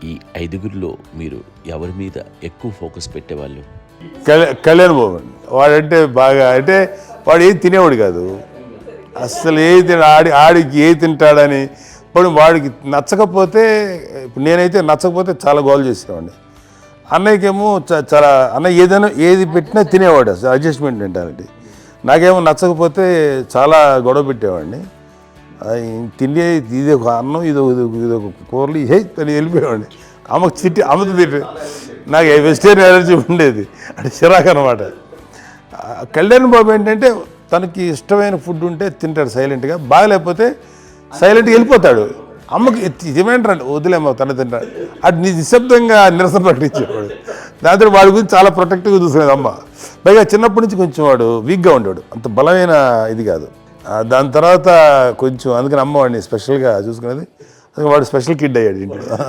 ఈ ఐదుగురిలో మీరు ఎవరి మీద ఎక్కువ ఫోకస్ పెట్టేవాళ్ళు? కళ్యాణ్ బాబు అండి. వాడంటే బాగా అంటే వాడు ఏది తినేవాడు కాదు అసలు. ఏది ఆడికి ఏది తింటాడని ఇప్పుడు వాడికి నచ్చకపోతే, ఇప్పుడు నేనైతే నచ్చకపోతే చాలా గోల్ చేసేవాడిని. అన్నయ్యకేమో చాలా అన్నయ్య ఏదైనా ఏది పెట్టినా తినేవాడు, అసలు అడ్జస్ట్మెంట్ మెంటాలిటీ. నాకేమో నచ్చకపోతే చాలా గొడవ పెట్టేవాడిని. తిండి ఇది ఒక అన్నం, ఇది ఒక కూరలు హే అని వెళ్ళిపోయేవాడిని. అమ్మకు అమ్మతో తిట్టి నాకు వెజిటేరియన్ ఎలర్జీ ఉండేది, అంటే చిరాకు అనమాట. కళ్యాణ్ బాబు ఏంటంటే తనకి ఇష్టమైన ఫుడ్ ఉంటే తింటాడు సైలెంట్గా, బాగలేకపోతే సైలెంట్గా వెళ్ళిపోతాడు. అమ్మకి ఏమంటారండి వదిలేమో తన తింటాడు, అది నిశ్శబ్దంగా నిరసన ప్రకటించేవాడు. దాంతో వాడి గురించి చాలా ప్రొటెక్టివ్గా చూసుకునేది అమ్మ. పైగా చిన్నప్పటి నుంచి కొంచెం వాడు వీక్గా ఉండేవాడు, అంత బలమైన ఇది కాదు. దాని తర్వాత కొంచెం అందుకని అమ్మ వాడిని స్పెషల్గా చూసుకునేది. వాడు స్పెషల్ కిడ్ అయ్యాడు ఇంట్లో.